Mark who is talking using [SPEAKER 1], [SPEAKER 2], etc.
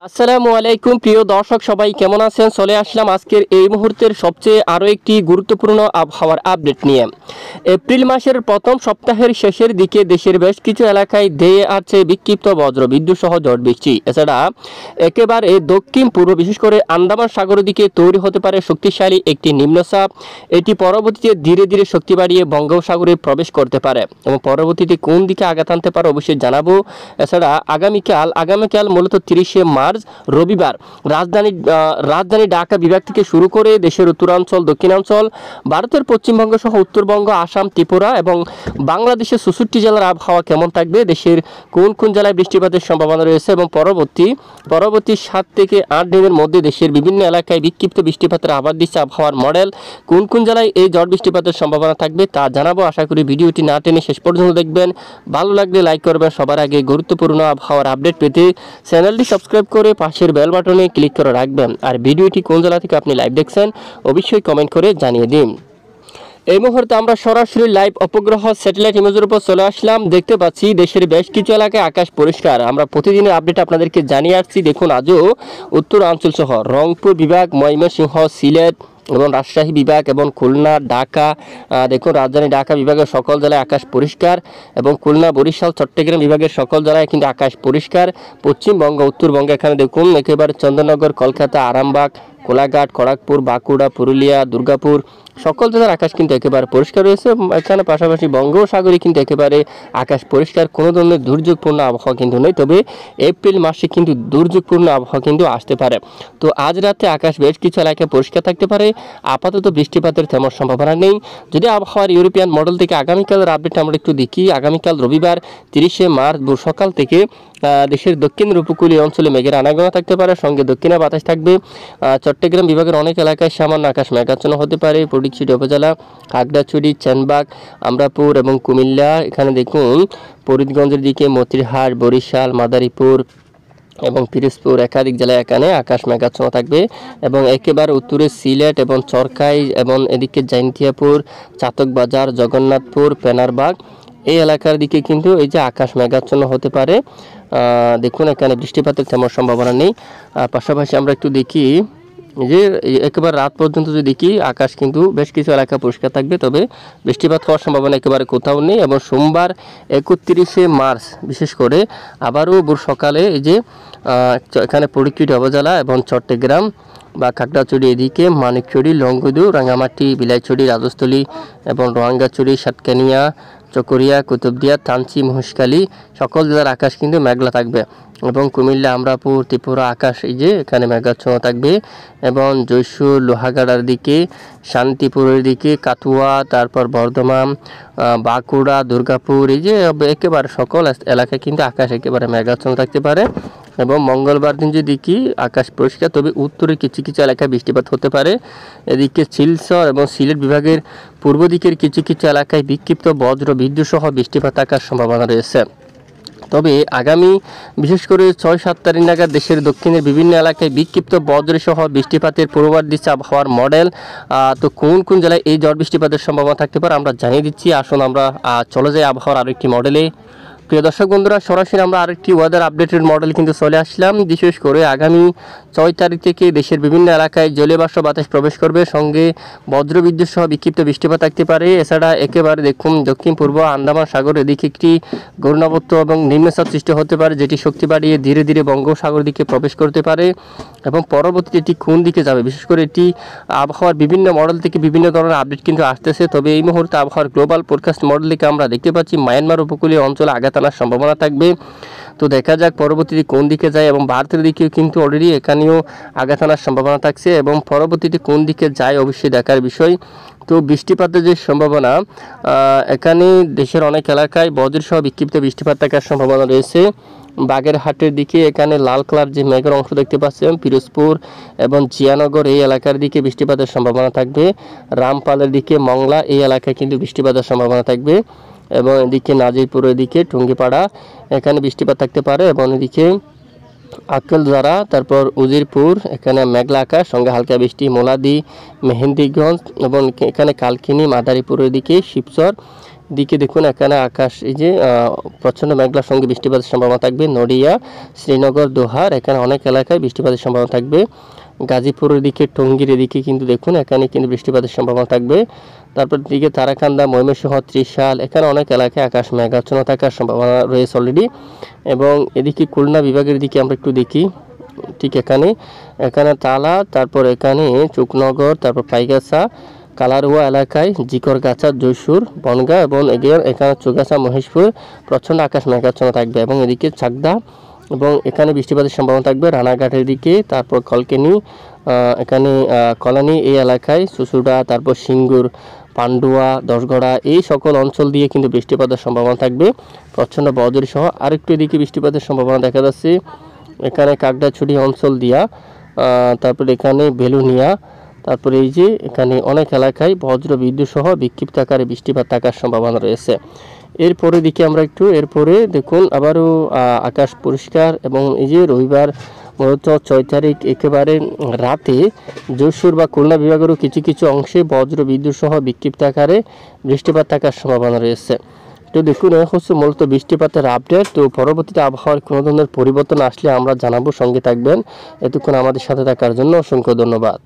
[SPEAKER 1] আসসালামু আলাইকুম প্রিয় দর্শক সবাই কেমন আছেন। চলে আসলাম আজকের এই মুহূর্তের সবচেয়ে আরও একটি গুরুত্বপূর্ণ আবহাওয়ার আপডেট নিয়ে। এপ্রিল মাসের প্রথম সপ্তাহের শেষের দিকে দেশের বেশ কিছু এলাকায় ধেয়ে আছে বিক্ষিপ্ত বজ্র বিদ্যুৎ সহ ঝড় বৃষ্টি। এছাড়া একেবারে দক্ষিণ পূর্ব বিশেষ করে আন্দামান সাগরের দিকে তৈরি হতে পারে শক্তিশালী একটি নিম্নচাপ। এটি পরবর্তীতে ধীরে ধীরে শক্তি বাড়িয়ে বঙ্গোপসাগরে প্রবেশ করতে পারে এবং পরবর্তীতে কোন দিকে আঘাত আনতে পারে অবশ্যই জানাবো। এছাড়া আগামীকাল মূলত 30শে মার্চ রবিবার রাজধানী ঢাকা বিভাগ থেকে শুরু করে দেশের উত্তরাঞ্চল, দক্ষিণাঞ্চল, ভারতের পশ্চিমবঙ্গ সহ উত্তরবঙ্গ, আসাম, ত্রিপুরা এবং বাংলাদেশের 64 জেলার আবহাওয়া কেমন থাকবে, দেশের কোন কোন জেলায় বৃষ্টিপাতের সম্ভাবনা রয়েছে এবং পরবর্তী 7 থেকে 8 দিনের মধ্যে দেশের বিভিন্ন এলাকায় বিক্ষিপ্ত বৃষ্টিপাতের আভাস দিচ্ছে আবহাওয়ার মডেল। কোন কোন জেলায় এই ঝড় বৃষ্টিপাতের সম্ভাবনা থাকবে তা জানাবো। আশা করি ভিডিওটি না টেনে শেষ পর্যন্ত দেখবেন। ভালো লাগলে লাইক করবেন। সবার আগে গুরুত্বপূর্ণ আবহাওয়ার আপডেট পেতে চ্যানেলটি সাবস্ক্রাইব করে পাশের বেল বাটনে ক্লিক করে রাখবেন। আর ভিডিওটি কোন জেলা থেকে আপনি লাইভ দেখছেন অবশ্যই কমেন্ট করে জানিয়ে দিন। এই মুহূর্তে আমরা সরাসরি লাইভ উপগ্রহ স্যাটেলাইট ইমেজের উপর চলে আসলাম। দেখতে পাচ্ছি দেশের বেশ কিছু এলাকায় আকাশ পরিষ্কার। আমরা প্রতিদিনের আপডেট আপনাদেরকে জানিয়ে আসছি। দেখুন, আজও উত্তরাঞ্চল সহ রংপুর বিভাগ, ময়মনসিংহ, সিলেট এবং রাজশাহী বিভাগ এবং খুলনা, ঢাকা, দেখুন রাজধানী ঢাকা বিভাগের সকল জেলায় আকাশ পরিষ্কার এবং খুলনা, বরিশাল, চট্টগ্রাম বিভাগের সকল জেলায় কিন্তু আকাশ পরিষ্কার। পশ্চিমবঙ্গ, উত্তরবঙ্গে এখানে দেখুন একেবারে চন্দননগর, কলকাতা, আরামবাগ, কোলাঘাট, খড়গপুর, বাঁকুড়া, পুরুলিয়া, দুর্গাপুর সকল জেলার আকাশ কিন্তু একেবারে পরিষ্কার রয়েছে। এখানে পাশাপাশি বঙ্গোপসাগরে কিন্তু একেবারে আকাশ পরিষ্কার, কোনো ধরনের দুর্যোগপূর্ণ আবহাওয়া কিন্তু নেই। তবে এপ্রিল মাসে কিন্তু দুর্যোগপূর্ণ আবহাওয়া কিন্তু আসতে পারে। তো আজ রাতে আকাশ বেশ কিছু এলাকায় পরিষ্কার থাকতে পারে। আপাতত বৃষ্টিপাতের তেমন সম্ভাবনা নেই। যদি আবহাওয়ার ইউরোপিয়ান মডেল থেকে আগামীকালের আপডেট আমরা একটু দেখি। আগামীকাল রবিবার 30শে মার্চ সকাল থেকে দেশের দক্ষিণ উপকূলীয় অঞ্চলে মেঘের আনাগোনা থাকতে পারে, সঙ্গে দক্ষিণে বাতাস থাকবে। চট্টগ্রাম বিভাগের অনেক এলাকায় সামান্য আকাশ মেঘাচ্ছন্ন হতে পারে। ফটিকছড়ি উপজেলা, খাগড়াছড়ি, চানবাগ, আমরাপুর এবং কুমিল্লা, এখানে দেখুন ফরিদগঞ্জের দিকে মতিরহাট, বরিশাল, মাদারীপুর এবং পিরোজপুর একাধিক জেলায় এখানে আকাশ মেঘাচ্ছন্ন থাকবে এবং একেবারে উত্তরে সিলেট এবং চরকাই এবং এদিকে জাইন্তিয়াপুর, চাতকবাজার, জগন্নাথপুর, পেনারবাগ এই এলাকার দিকে কিন্তু এই যে আকাশ মেঘাচ্ছন্ন হতে পারে। দেখুন এখানে বৃষ্টিপাতের তেমন সম্ভাবনা নেই। পাশাপাশি আমরা একটু দেখি যে একেবারে রাত পর্যন্ত যদি দেখি আকাশ কিন্তু বেশ কিছু এলাকা পরিষ্কার থাকবে, তবে বৃষ্টিপাত হওয়ার সম্ভাবনা একেবারে কোথাও নেই। এবং সোমবার 31শে মার্চ বিশেষ করে আবারও ভোর সকালে এই যে এখানে ফটিকছড়ি উপজেলা এবং চট্টগ্রাম বা খাগড়াছড়ি, এদিকে মানিকছড়ি, লংগদু, রাঙ্গামাটি, বিলাইছড়ি, রাজস্থলী এবং রোহাঙ্গাছড়ি, সাতকানিয়া, চকরিয়া, কুতুবদিয়া, থানচি, মহেশখালী সকল জেলার আকাশ কিন্তু মেঘলা থাকবে এবং কুমিল্লা, আমরাপুর, ত্রিপুরা আকাশ এই যে এখানে মেঘাচ্ছন্ন থাকবে এবং জয়সুর, লোহাগাড়ার দিকে, শান্তিপুরের দিকে, কাতুয়া, তারপর বর্ধমান, বাঁকুড়া, দুর্গাপুর এই যে একেবারে সকল এলাকায় কিন্তু আকাশ একেবারে মেঘাচ্ছন্ন থাকতে পারে। এবং মঙ্গলবার দিন যদি দেখি আকাশ পরিষ্কার, তবে উত্তরে কিছু কিছু এলাকায় বৃষ্টিপাত হতে পারে। এদিকে শিলচর এবং সিলেট বিভাগের পূর্ব দিকের কিছু কিছু এলাকায় বিক্ষিপ্ত বজ্র বিদ্যুৎ সহ বৃষ্টিপাত থাকার সম্ভাবনা রয়েছে। তবে আগামী বিশেষ করে 6-7 তারিখ নাগাদ দেশের দক্ষিণের বিভিন্ন এলাকায় বিক্ষিপ্ত বজ্রসহ বৃষ্টিপাতের পূর্বাভাস দিচ্ছে আবহাওয়ার মডেল। তো কোন কোন জেলায় এই ঝড় বৃষ্টিপাতের সম্ভাবনা থাকতে পারে আমরা জানিয়ে দিচ্ছি। আসুন আমরা চলে যাই আবহাওয়ার আরেকটি মডেলে। প্রিয় দর্শক বন্ধুরা, সরাসরি আমরা আরেকটি ওয়েদার আপডেটেড মডেল কিন্তু চলে আসলাম। বিশেষ করে আগামী 6 তারিখ থেকে দেশের বিভিন্ন এলাকায় জলীয়বাষ্প বাতাস প্রবেশ করবে, সঙ্গে বজ্রবিদ্যুৎ সহ বিক্ষিপ্ত বৃষ্টিপাত থাকতে পারে। এছাড়া একেবারে দেখুন দক্ষিণ পূর্ব আন্দামান সাগর এদিকে একটি ঘূর্ণাবর্ত এবং নিম্নচাপ সৃষ্টি হতে পারে, যেটি শক্তি বাড়িয়ে ধীরে ধীরে বঙ্গোপসাগর দিকে প্রবেশ করতে পারে এবং পরবর্তীতে এটি কোন দিকে যাবে, বিশেষ করে এটি আবহাওয়ার বিভিন্ন মডেল থেকে বিভিন্ন ধরনের আপডেট কিন্তু আসতেছে। তবে এই মুহূর্তে আবহাওয়ার গ্লোবাল ফোরকাস্ট মডেল থেকে আমরা দেখতে পাচ্ছি মায়ানমার উপকূলীয় অঞ্চলে আঘাত আনার সম্ভাবনা থাকবে। তো দেখা যাক পরবর্তীতে কোন দিকে যায় এবং ভারতের দিকেও কিন্তু অলরেডি এখানেও আঘাত আনার সম্ভাবনা থাকছে এবং পরবর্তীতে কোন দিকে যায় অবশ্যই দেখার বিষয়। তো বৃষ্টিপাতের যে সম্ভাবনা, এখানে দেশের অনেক এলাকায় বজ্রসহ বিক্ষিপ্ত বৃষ্টিপাত থাকার সম্ভাবনা রয়েছে। বাগেরহাটের দিকে এখানে লাল কালার যে মেঘের অংশ দেখতে পাচ্ছেন, পিরোজপুর এবং জিয়ানগর এই এলাকার দিকে বৃষ্টিপাতের সম্ভাবনা থাকবে। রামপালের দিকে মংলা এই এলাকায় কিন্তু বৃষ্টিপাতের সম্ভাবনা থাকবে এবং এদিকে নাজিরপুর, এদিকে টুঙ্গিপাড়া এখানে বৃষ্টিপাত থাকতে পারে এবং এদিকে আক্কেলঝাড়া, তারপর উজিরপুর এখানে মেঘলা আকাশ সঙ্গে হালকা বৃষ্টি। মোলাদি, মেহেন্দিগঞ্জ এবং এখানে কালকিনি, মাদারীপুরের দিকে শিবচর দিকে দেখুন এখানে আকাশ এই যে প্রচণ্ড মেঘলার সঙ্গে বৃষ্টিপাতের সম্ভাবনা থাকবে। নদিয়া, শ্রীনগর, দোহার এখানে অনেক এলাকায় বৃষ্টিপাতের সম্ভাবনা থাকবে। গাজীপুরের দিকে, টঙ্গীর এদিকে কিন্তু দেখুন এখানে কিন্তু বৃষ্টিপাতের সম্ভাবনা থাকবে। তারপর দিকে তারাকান্দা, ময়মনসিংহ, ত্রিশাল এখানে অনেক এলাকায় আকাশ মেঘাচ্ছন্ন থাকার সম্ভাবনা রয়েছে অলরেডি। এবং এদিকে খুলনা বিভাগের দিকে আমরা একটু দেখি, ঠিক এখানে তালা, তারপর এখানে চুকনগর, তারপর পাইগাছা, কালারুয়া এলাকায়, জিকরগাছা, জয়সুর, বনগাঁ এবং এখানে চুগাছা, মহেশপুর প্রচণ্ড আকাশ মেঘাচ্ছন্ন থাকবে। এবং এদিকে চাকদা এবং এখানে বৃষ্টিপাতের সম্ভাবনা থাকবে। রানাঘাটের দিকে, তারপর কলকেনি, এখানে কলানি এই এলাকায়, চুচুড়া, তারপর সিঙ্গুর, পান্ডুয়া, দশগড়া এই সকল অঞ্চল দিয়ে কিন্তু বৃষ্টিপাতের সম্ভাবনা থাকবে প্রচণ্ড বজ্রসহ সহ। আরেকটু এদিকে বৃষ্টিপাতের সম্ভাবনা দেখা যাচ্ছে এখানে কাকড়াছড়ি অঞ্চল দিয়া, তারপর এখানে বেলুনিয়া, তারপরে এই যে এখানে অনেক এলাকায় বজ্র বিদ্যুৎ সহ বিক্ষিপ্ত আকারে বৃষ্টিপাত থাকার সম্ভাবনা রয়েছে। এরপরে দিকে আমরা একটু এরপরে দেখুন আবারও আকাশ পরিষ্কার। এবং এই যে রবিবার মূলত 6 তারিখ একেবারে রাতে যশোর বা খুলনা বিভাগেরও কিছু কিছু অংশে বজ্র বিদ্যুৎ সহ বিক্ষিপ্ত আকারে বৃষ্টিপাত থাকার সম্ভাবনা রয়েছে। তো দেখুন হচ্ছে মূলত বৃষ্টিপাতের আপডেট। তো পরবর্তীতে আবহাওয়ার কোনো ধরনের পরিবর্তন আসলে আমরা জানাবো, সঙ্গে থাকবেন। এতক্ষণ আমাদের সাথে থাকার জন্য অসংখ্য ধন্যবাদ।